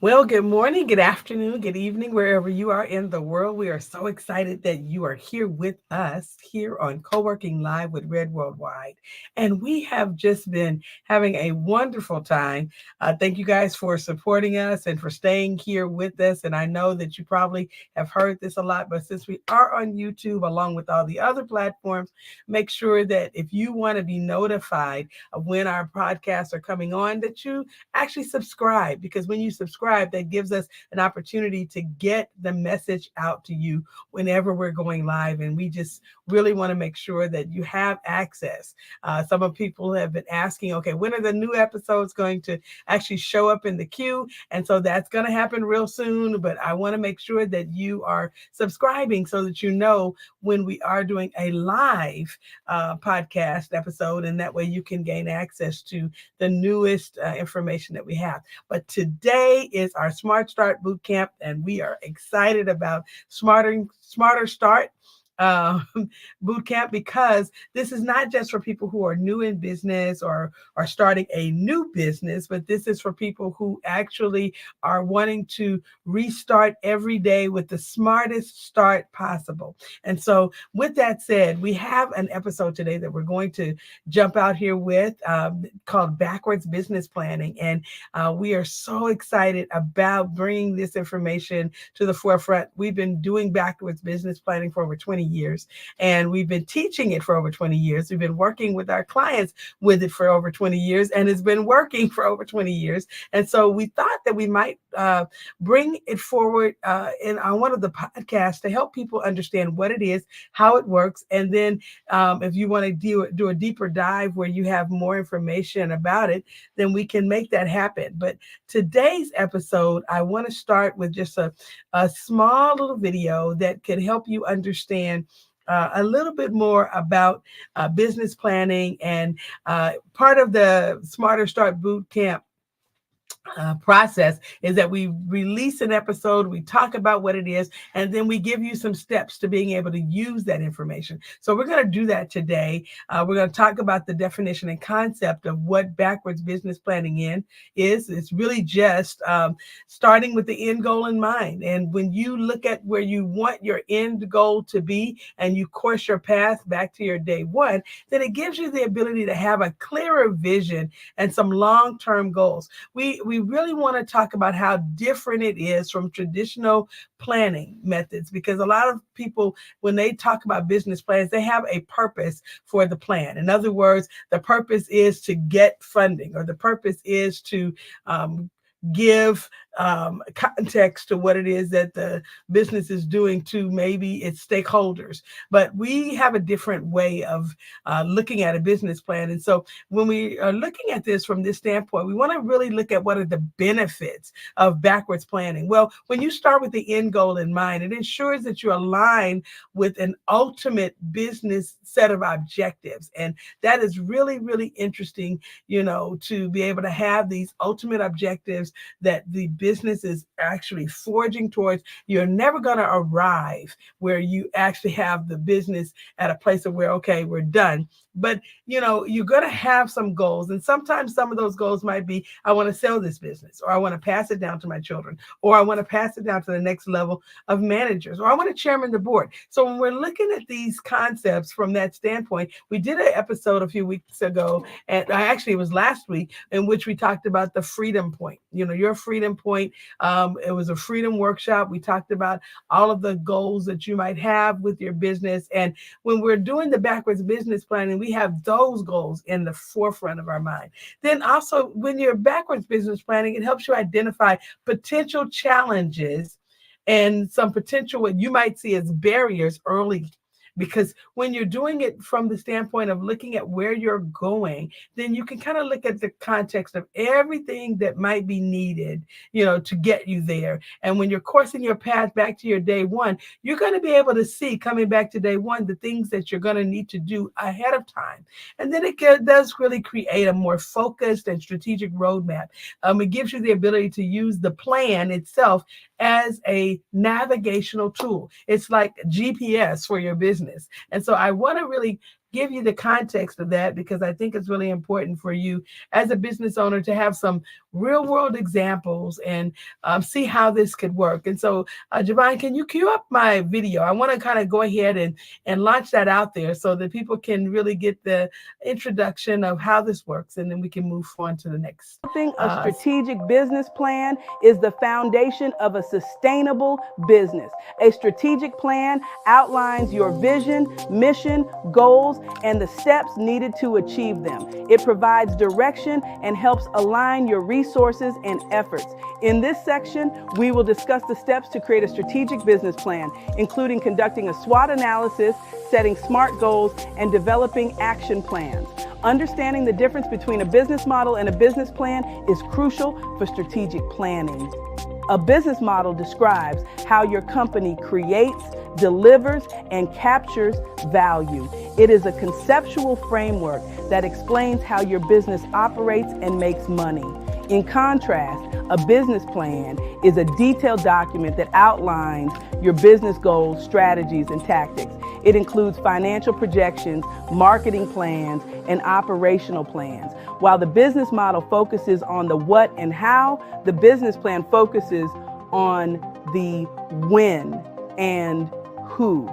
Well, good morning, good afternoon, good evening, wherever you are in the world. We are so excited that you are here with us here on Co-working Live with Red Worldwide. And we have just been having a wonderful time. Thank you guys for supporting us and for staying here with us. And I know that you probably have heard this a lot, but since we are on YouTube along with all the other platforms, make sure that if you want to be notified of when our podcasts are coming on, that you actually subscribe, because when you subscribe, that gives us an opportunity to get the message out to you whenever we're going live. And we just really want to make sure that you have access. Some of people have been asking, okay, when are the new episodes going to actually show up in the queue? And so that's going to happen real soon. But I want to make sure that you are subscribing so that you know when we are doing a live podcast episode. And that way you can gain access to the newest information that we have. But today is our Smart Start Bootcamp, and we are excited about Smarter Start um, boot camp, because this is not just for people who are new in business or are starting a new business, but this is for people who actually are wanting to restart every day with the smartest start possible. And so, with that said, we have an episode today that we're going to jump out here with called Backwards Business Planning. And we are so excited about bringing this information to the forefront. We've been doing backwards business planning for over 20 years, and we've been teaching it for over 20 years. We've been working with our clients with it for over 20 years, and it's been working for over 20 years. And so we thought that we might bring it forward on one of the podcasts to help people understand what it is, how it works, and then if you want to do a deeper dive where you have more information about it, then we can make that happen. But today's episode, I want to start with just a small little video that can help you understand a little bit more about business planning. And part of the Smarter Start Boot Camp process is that we release an episode, we talk about what it is, and then we give you some steps to being able to use that information. So we're going to do that today. We're going to talk about the definition and concept of what backwards business planning is. It's really just starting with the end goal in mind. And when you look at where you want your end goal to be and you course your path back to your day one, then it gives you the ability to have a clearer vision and some long-term goals. We really want to talk about how different it is from traditional planning methods, because a lot of people, when they talk about business plans, they have a purpose for the plan. In other words, the purpose is to get funding, or the purpose is to give context to what it is that the business is doing to maybe its stakeholders. But we have a different way of looking at a business plan. And so when we are looking at this from this standpoint, we want to really look at what are the benefits of backwards planning. Well, when you start with the end goal in mind, it ensures that you align with an ultimate business set of objectives. And that is really, really interesting, to be able to have these ultimate objectives that the business is actually forging towards. You're never going to arrive where you actually have the business at a place of where, okay, we're done. But, you're going to have some goals. And sometimes some of those goals might be, I want to sell this business, or I want to pass it down to my children, or I want to pass it down to the next level of managers, or I want to chairman the board. So when we're looking at these concepts from that standpoint, we did an episode a few weeks ago, and it was last week, in which we talked about the freedom point. Your freedom point. It was a freedom workshop. We talked about all of the goals that you might have with your business. And when we're doing the backwards business planning, we have those goals in the forefront of our mind. Then also, when you're backwards business planning, it helps you identify potential challenges and some potential what you might see as barriers early. Because when you're doing it from the standpoint of looking at where you're going, then you can kind of look at the context of everything that might be needed, to get you there. And when you're coursing your path back to your day one, you're going to be able to see, coming back to day one, the things that you're going to need to do ahead of time. And then it does really create a more focused and strategic roadmap. It gives you the ability to use the plan itself as a navigational tool. It's like GPS for your business. And so I want to really give you the context of that, because I think it's really important for you as a business owner to have some real world examples and see how this could work. And so, Javon, can you cue up my video? I want to kind of go ahead and launch that out there so that people can really get the introduction of how this works, and then we can move on to the next. A strategic business plan is the foundation of a sustainable business. A strategic plan outlines your vision, mission, goals, and the steps needed to achieve them. It provides direction and helps align your resources and efforts. In this section, we will discuss the steps to create a strategic business plan, including conducting a SWOT analysis, setting SMART goals, and developing action plans. Understanding the difference between a business model and a business plan is crucial for strategic planning. A business model describes how your company creates, delivers, and captures value. It is a conceptual framework that explains how your business operates and makes money. In contrast, a business plan is a detailed document that outlines your business goals, strategies, and tactics. It includes financial projections, marketing plans, and operational plans. While the business model focuses on the what and how, the business plan focuses on the when and who.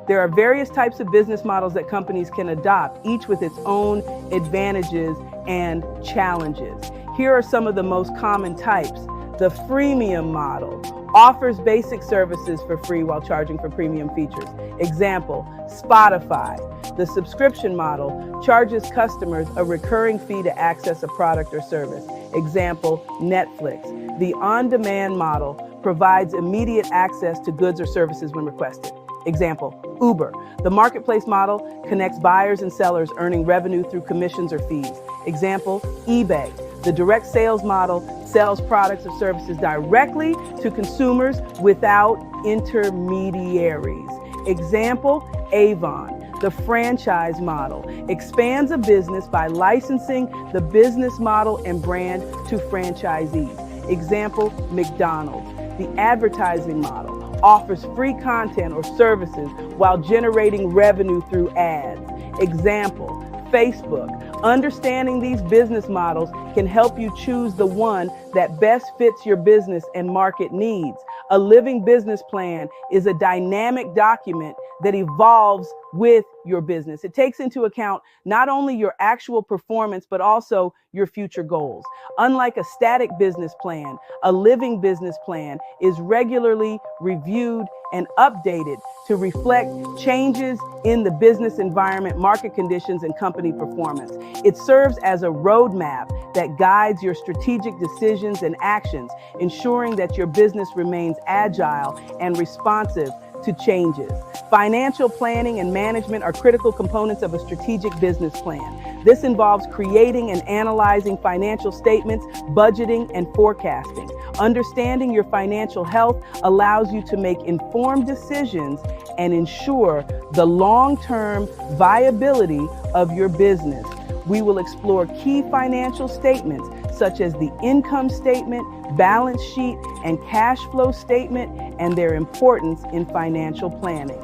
There are various types of business models that companies can adopt, each with its own advantages and challenges. Here are some of the most common types. The freemium model offers basic services for free while charging for premium features. Example, Spotify. The subscription model charges customers a recurring fee to access a product or service. Example, Netflix. The on-demand model provides immediate access to goods or services when requested. Example, Uber. The marketplace model connects buyers and sellers, earning revenue through commissions or fees. Example, eBay. The direct sales model sells products or services directly to consumers without intermediaries. Example, Avon. The franchise model expands a business by licensing the business model and brand to franchisees. Example, McDonald's. The advertising model offers free content or services while generating revenue through ads. Example, Facebook. Understanding these business models can help you choose the one that best fits your business and market needs. A living business plan is a dynamic document that evolves with your business. It takes into account not only your actual performance, but also your future goals. Unlike a static business plan, a living business plan is regularly reviewed and updated to reflect changes in the business environment, market conditions, and company performance. It serves as a roadmap that guides your strategic decisions and actions, ensuring that your business remains agile and responsive to changes. Financial planning and management are critical components of a strategic business plan. This involves creating and analyzing financial statements, budgeting, and forecasting. Understanding your financial health allows you to make informed decisions and ensure the long-term viability of your business. We will explore key financial statements such as the income statement, balance sheet, and cash flow statement, and their importance in financial planning.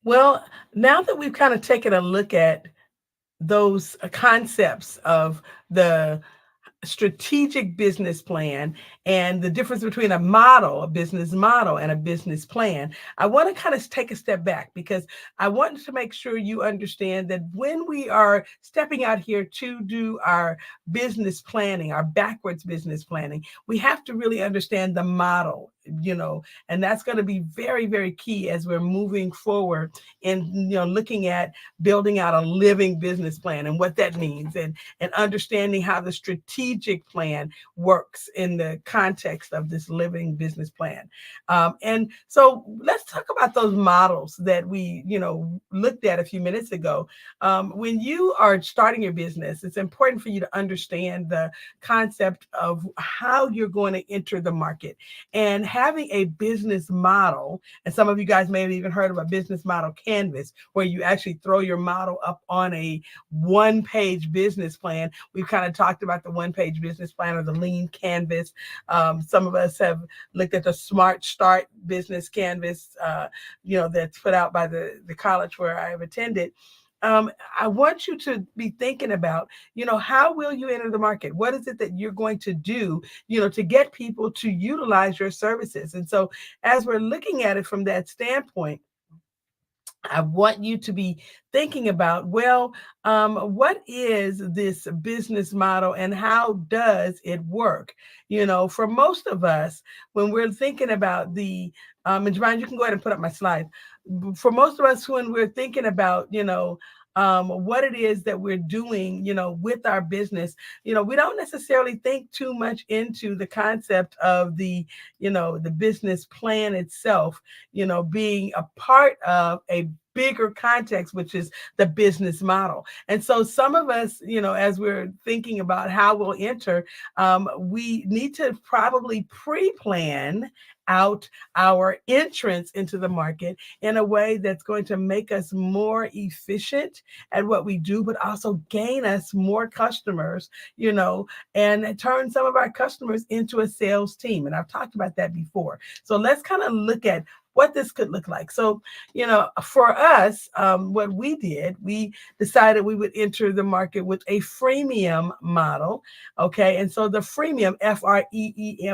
Well, now that we've kind of taken a look at those concepts of the strategic business plan and the difference between a model, a business model, and a business plan, I want to kind of take a step back, because I want to make sure you understand that when we are stepping out here to do our business planning, our backwards business planning, we have to really understand the model, and that's going to be very, very key as we're moving forward in, looking at building out a living business plan and what that means, and understanding how the strategic plan works in the context of this living business plan. And so let's talk about those models that we, looked at a few minutes ago. When you are starting your business, it's important for you to understand the concept of how you're going to enter the market and having a business model, and some of you guys may have even heard of a business model canvas where you actually throw your model up on a one-page business plan. We've kind of talked about the one-page business plan or the lean canvas. Some of us have looked at the Smart Start business canvas, that's put out by the college where I have attended. I want you to be thinking about, how will you enter the market? What is it that you're going to do, to get people to utilize your services? And so as we're looking at it from that standpoint, I want you to be thinking about, well, what is this business model and how does it work? For most of us, when we're thinking about and Javon, you can go ahead and put up my slide. For most of us, when we're thinking about, what it is that we're doing, with our business, we don't necessarily think too much into the concept of the business plan itself, being a part of a bigger context, which is the business model. And so some of us, as we're thinking about how we'll enter, we need to probably pre-plan out our entrance into the market in a way that's going to make us more efficient at what we do, but also gain us more customers, and turn some of our customers into a sales team. And I've talked about that before. So let's kind of look at what this could look like. So, for us, what we did, we decided we would enter the market with a freemium model. Okay. And so the freemium,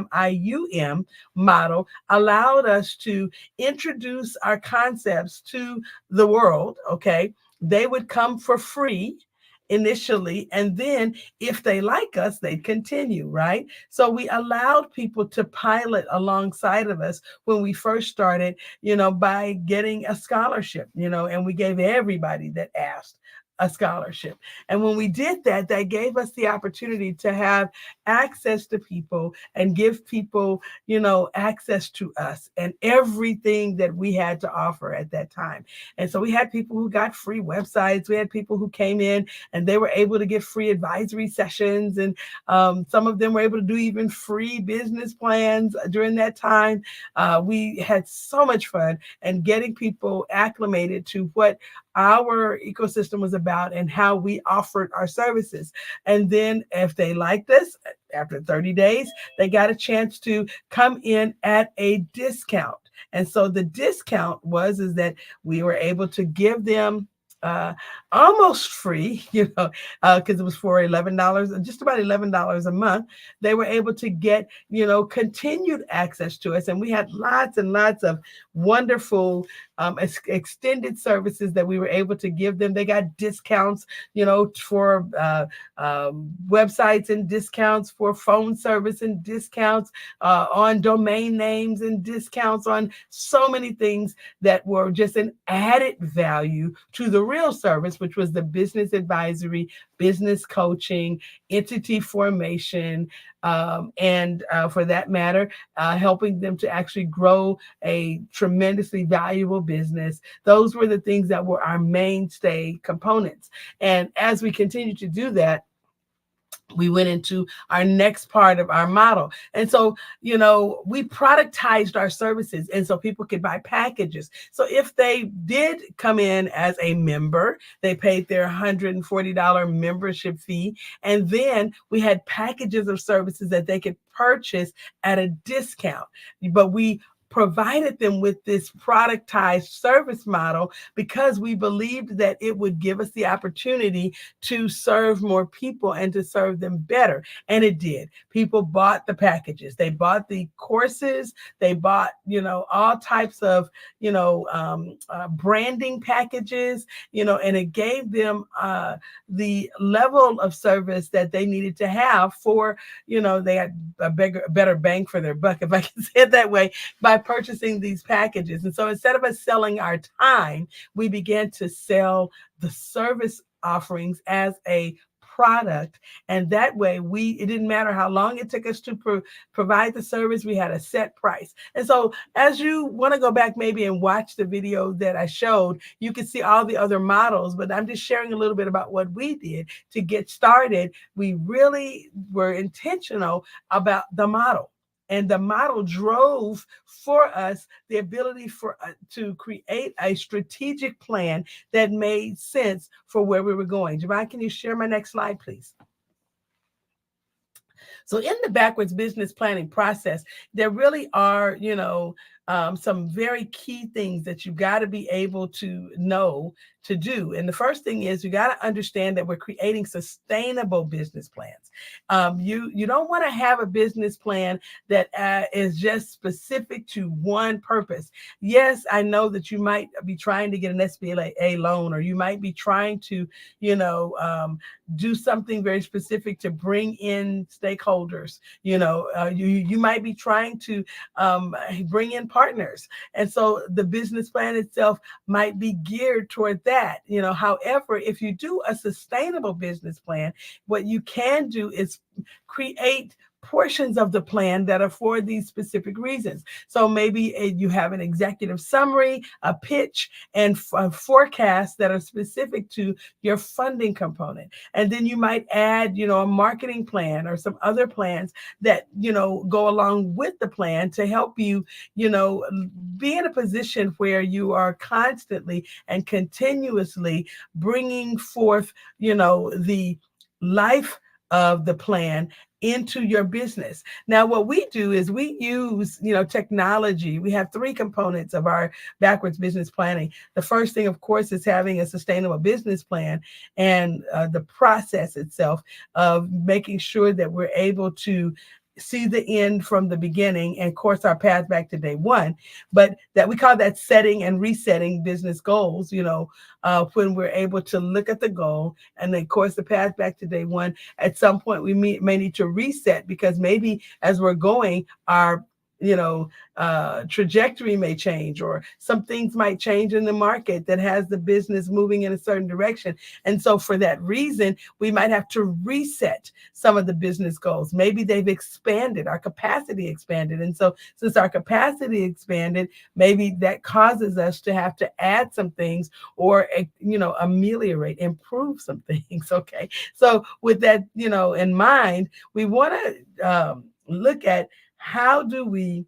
FREEMIUM model allowed us to introduce our concepts to the world. Okay. They would come for free initially, and then if they like us, they'd continue, right? So we allowed people to pilot alongside of us when we first started, by getting a scholarship, and we gave everybody that asked a scholarship. And when we did that, that gave us the opportunity to have access to people and give people, access to us and everything that we had to offer at that time. And so we had people who got free websites. We had people who came in and they were able to get free advisory sessions. And some of them were able to do even free business plans during that time. We had so much fun and getting people acclimated to what our ecosystem was about and how we offered our services. And then if they liked us, after 30 days, they got a chance to come in at a discount. And so the discount is that we were able to give them almost free, because it was for $11, just about $11 a month. They were able to get, continued access to us. And we had lots and lots of wonderful extended services that we were able to give them. They got discounts, for websites and discounts for phone service and discounts on domain names and discounts on so many things that were just an added value to the real service, which was the business advisory, business coaching, entity formation, and for that matter, helping them to actually grow a tremendously valuable business. Those were the things that were our mainstay components. And as we continue to do that, we went into our next part of our model. And so, we productized our services. And so people could buy packages. So if they did come in as a member, they paid their $140 membership fee. And then we had packages of services that they could purchase at a discount. But we provided them with this productized service model because we believed that it would give us the opportunity to serve more people and to serve them better. And it did. People bought the packages. They bought the courses. They bought, all types of, branding packages, and it gave them the level of service that they needed to have for, they had a better bang for their buck, if I can say it that way, by purchasing these packages. And so instead of us selling our time, we began to sell the service offerings as a product. And that way it didn't matter how long it took us to provide the service, we had a set price. And so as you want to go back maybe and watch the video that I showed, you can see all the other models, but I'm just sharing a little bit about what we did to get started. We really were intentional about the model. And the model drove for us the ability for to create a strategic plan that made sense for where we were going. Javon, can you share my next slide, please? So in the backwards business planning process, there really are, some very key things that you got to be able to know to do. And the first thing is you got to understand that we're creating sustainable business plans. You don't want to have a business plan that is just specific to one purpose. Yes, I know that you might be trying to get an SBA loan, or you might be trying to, do something very specific to bring in stakeholders. You might be trying to bring in partners, and so the business plan itself might be geared toward that. However, if you do a sustainable business plan, what you can do is create portions of the plan that are for these specific reasons. So maybe you have an executive summary, a pitch, and forecasts that are specific to your funding component. And then you might add, a marketing plan or some other plans that, go along with the plan to help you, be in a position where you are constantly and continuously bringing forth, the life of the plan into your business. Now, what we do is we use, technology. We have three components of our backwards business planning. The first thing, of course, is having a sustainable business plan, and the process itself of making sure that we're able to see the end from the beginning, and of course our path back to day one. But that we call that setting and resetting business goals, when we're able to look at the goal, and then of course the path back to day one. At some point we may need to reset, because maybe as we're going, our trajectory may change, or some things might change in the market that has the business moving in a certain direction. And so for that reason, we might have to reset some of the business goals. Maybe they've expanded, our capacity expanded. And so since our capacity expanded, maybe that causes us to have to add some things, or, ameliorate, improve some things. Okay. So with that, in mind, we want to look at how do we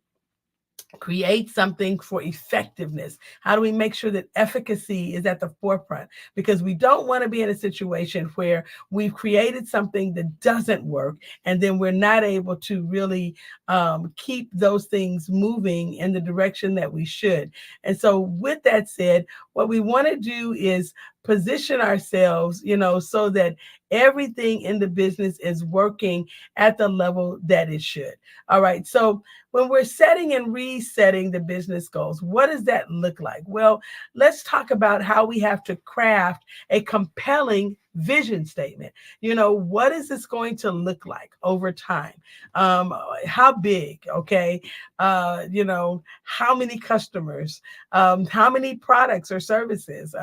create something for effectiveness? How do we make sure that efficacy is at the forefront? Because we don't want to be in a situation where we've created something that doesn't work, and then we're not able to really keep those things moving in the direction that we should. And so with that said, what we want to do is position ourselves, so that everything in the business is working at the level that it should. All right. So when we're setting and resetting the business goals, what does that look like? Well, let's talk about how we have to craft a compelling vision statement. What is this going to look like over time? How big? Okay. How many customers? How many products or services?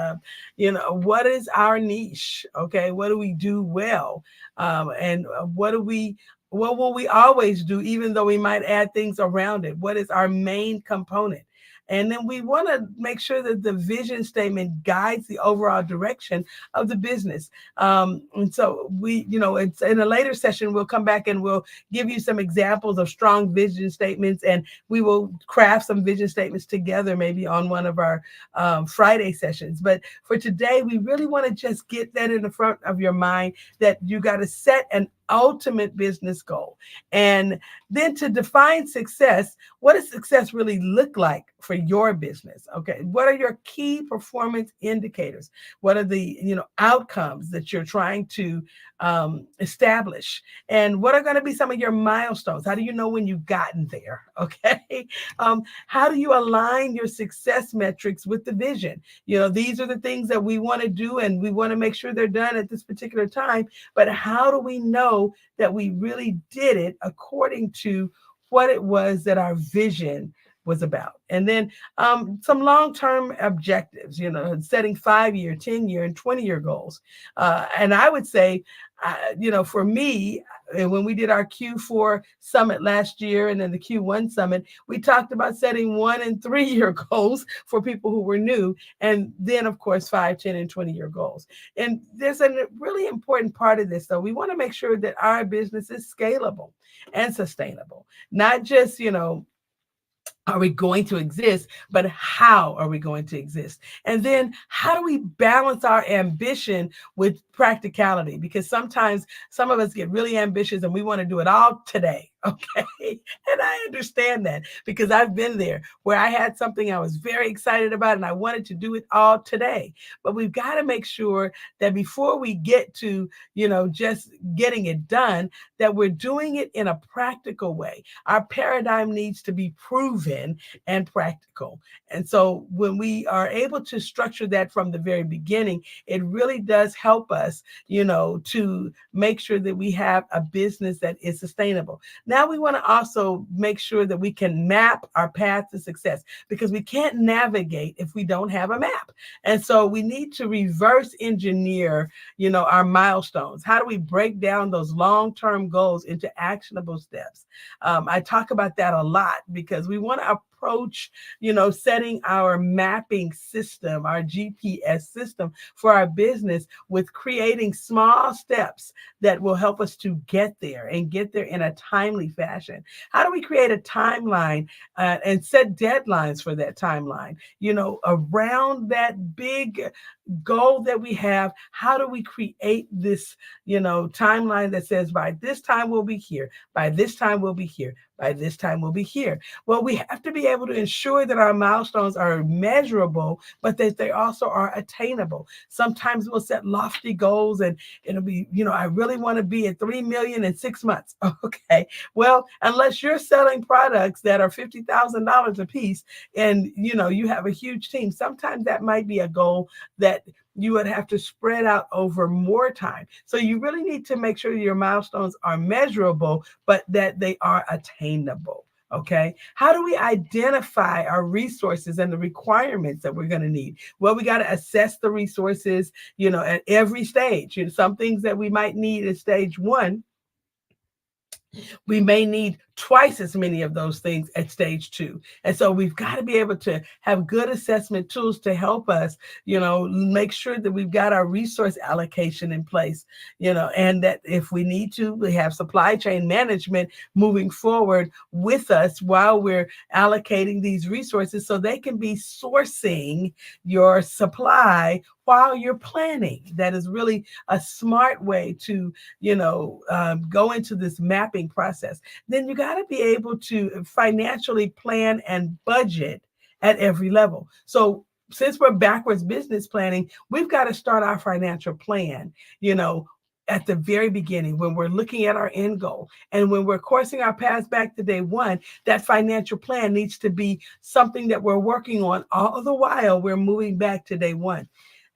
What is our niche? Okay. What do we do well? And what will we always do, even though we might add things around it? What is our main component? And then we want to make sure that the vision statement guides the overall direction of the business. And so it's in a later session, we'll come back and we'll give you some examples of strong vision statements, and we will craft some vision statements together, maybe on one of our Friday sessions. But for today, we really want to just get that in the front of your mind, that you got to set an ultimate business goal. And then to define success, what does success really look like for your business? Okay. What are your key performance indicators? What are the, outcomes that you're trying to establish? And what are going to be some of your milestones? How do you know when you've gotten there? Okay. How do you align your success metrics with the vision? These are the things that we want to do, and we want to make sure they're done at this particular time. But how do we know that we really did it according to what it was that our vision was about. And then some long-term objectives, setting 5-year, 10-year, and 20-year goals. And I would say, for me, and when we did our Q4 summit last year and then the Q1 summit, we talked about setting 1 and 3-year goals for people who were new. And then, of course, 5, 10, and 20-year goals. And there's a really important part of this, though. We want to make sure that our business is scalable and sustainable, not just, are we going to exist, but how are we going to exist? And then how do we balance our ambition with practicality? Because sometimes some of us get really ambitious and we want to do it all today. Okay. And I understand that because I've been there where I had something I was very excited about and I wanted to do it all today. But we've got to make sure that before we get to, just getting it done, that we're doing it in a practical way. Our paradigm needs to be proven and practical. And so when we are able to structure that from the very beginning, it really does help us, to make sure that we have a business that is sustainable. Now we want to also make sure that we can map our path to success because we can't navigate if we don't have a map. And so we need to reverse engineer, our milestones. How do we break down those long-term goals into actionable steps? I talk about that a lot because we want to approach, setting our mapping system, our GPS system for our business with creating small steps that will help us to get there and get there in a timely fashion. How do we create a timeline and set deadlines for that timeline? Around that big goal that we have, how do we create this, timeline that says by this time we'll be here, by this time we'll be here, by this time we'll be here? Well, we have to be able to ensure that our milestones are measurable, but that they also are attainable. Sometimes we'll set lofty goals and it'll be, I really want to be at 3 million in 6 months. Okay. Well, unless you're selling products that are $50,000 a piece and, you have a huge team, sometimes that might be a goal that you would have to spread out over more time. So you really need to make sure your milestones are measurable, but that they are attainable. Okay. How do we identify our resources and the requirements that we're going to need? Well, we got to assess the resources, at every stage. Some things that we might need at stage 1, we may need twice as many of those things at stage 2. And so we've got to be able to have good assessment tools to help us, make sure that we've got our resource allocation in place, and that if we need to, we have supply chain management moving forward with us while we're allocating these resources so they can be sourcing your supply while you're planning. That is really a smart way to, go into this mapping process. Then you got to be able to financially plan and budget at every level. So since we're backwards business planning, we've got to start our financial plan, at the very beginning when we're looking at our end goal. And when we're coursing our paths back to day 1, that financial plan needs to be something that we're working on all the while we're moving back to day 1.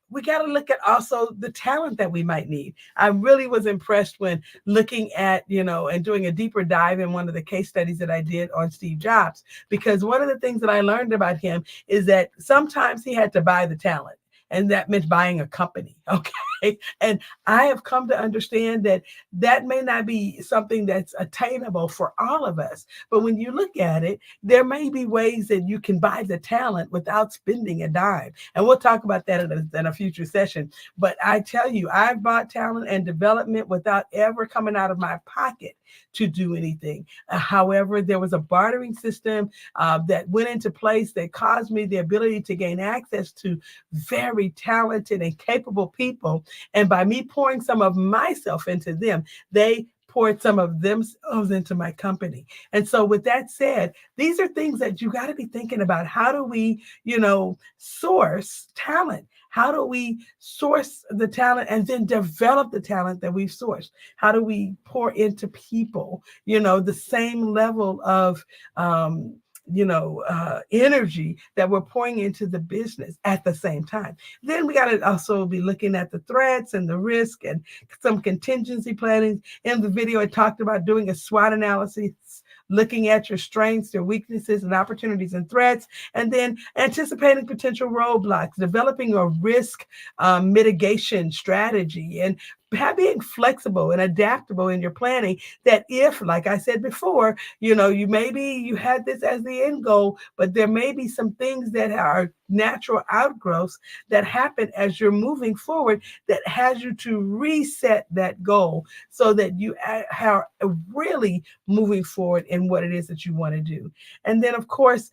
We got to look at also the talent that we might need. I really was impressed when looking at, and doing a deeper dive in one of the case studies that I did on Steve Jobs, because one of the things that I learned about him is that sometimes he had to buy the talent. And that meant buying a company. Okay. And I have come to understand that that may not be something that's attainable for all of us. But when you look at it, there may be ways that you can buy the talent without spending a dime. And we'll talk about that in a future session. But I tell you, I've bought talent and development without ever coming out of my pocket to do anything. However, there was a bartering system that went into place that caused me the ability to gain access to very talented and capable people. And by me pouring some of myself into them, they poured some of themselves into my company. And so with that said, these are things that you got to be thinking about. How do we, source talent? How do we source the talent and then develop the talent that we've sourced? How do we pour into people, the same level of, energy that we're pouring into the business at the same time? Then we got to also be looking at the threats and the risk and some contingency planning. In the video, I talked about doing a SWOT analysis looking at your strengths, your weaknesses, and opportunities and threats, and then anticipating potential roadblocks, developing a risk mitigation strategy, and being flexible and adaptable in your planning, that if, like I said before, you maybe you had this as the end goal, but there may be some things that are natural outgrowths that happen as you're moving forward that has you to reset that goal so that you are really moving forward in what it is that you want to do. And then, of course,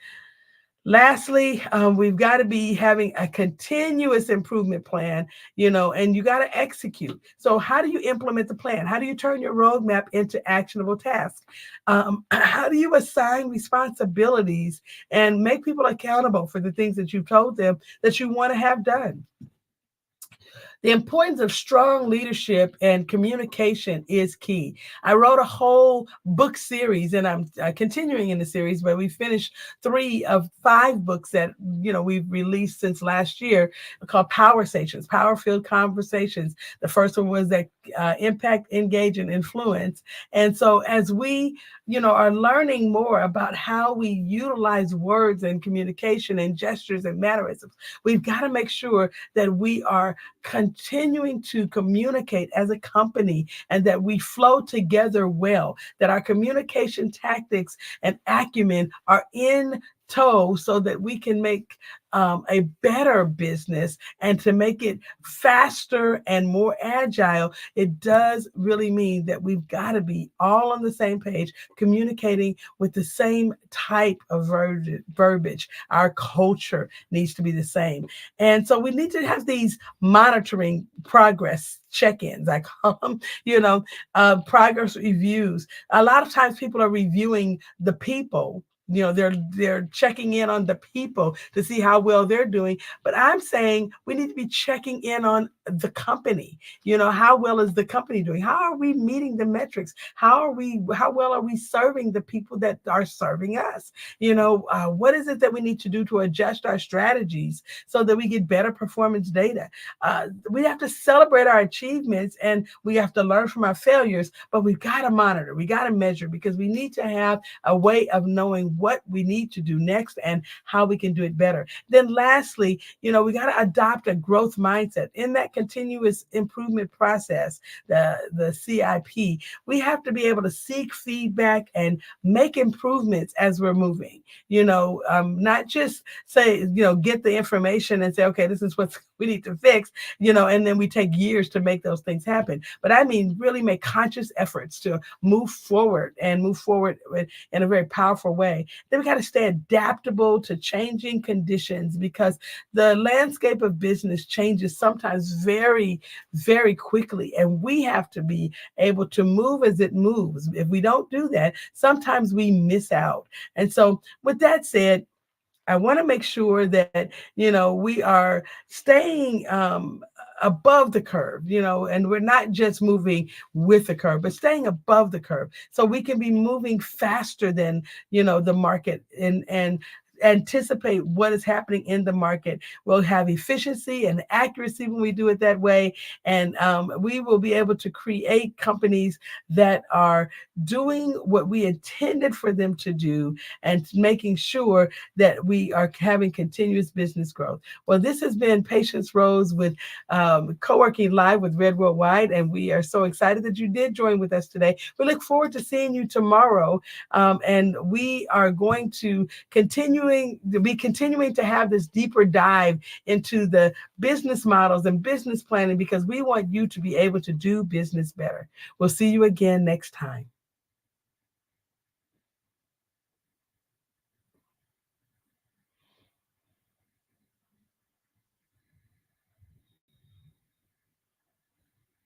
lastly, we've got to be having a continuous improvement plan, and you got to execute. So how do you implement the plan? How do you turn your roadmap into actionable tasks? How do you assign responsibilities and make people accountable for the things that you've told them that you want to have done? The importance of strong leadership and communication is key. I wrote a whole book series, and I'm continuing in the series, but we finished 3 of 5 books that we've released since last year, called Power Stations, Power-Filled Conversations. The first one was that Impact, Engage, and Influence. And so as we are learning more about how we utilize words and communication and gestures and mannerisms, we've got to make sure that we are continuing to communicate as a company and that we flow together well, that our communication tactics and acumen are in tow so that we can make a better business, and to make it faster and more agile. It does really mean that we've got to be all on the same page, communicating with the same type of verbiage. Our culture needs to be the same. And so we need to have these monitoring progress check-ins, I call them, progress reviews. A lot of times people are reviewing the people. They're checking in on the people to see how well they're doing. But I'm saying we need to be checking in on the company. How well is the company doing? How are we meeting the metrics? How well are we serving the people that are serving us? What is it that we need to do to adjust our strategies so that we get better performance data? We have to celebrate our achievements and we have to learn from our failures, but we've got to monitor, we got to measure, because we need to have a way of knowing what we need to do next and how we can do it better. Then lastly, we got to adopt a growth mindset in that continuous improvement process, the CIP. We have to be able to seek feedback and make improvements as we're moving, not just say, get the information and say, okay, this is what we need to fix, and then we take years to make those things happen. But I mean, really make conscious efforts to move forward in a very powerful way. Then we got to stay adaptable to changing conditions, because the landscape of business changes sometimes very, very quickly. And we have to be able to move as it moves. If we don't do that, sometimes we miss out. And so with that said, I want to make sure that, we are staying above the curve, and we're not just moving with the curve, but staying above the curve so we can be moving faster than, the market, and anticipate what is happening in the market. We'll have efficiency and accuracy when we do it that way. And we will be able to create companies that are doing what we intended for them to do and making sure that we are having continuous business growth. Well, this has been Patience Rose with Co-working Live with Red Worldwide, and we are so excited that you did join with us today. We look forward to seeing you tomorrow, and we are going to continuing to have this deeper dive into the business models and business planning, because we want you to be able to do business better. We'll see you again next time.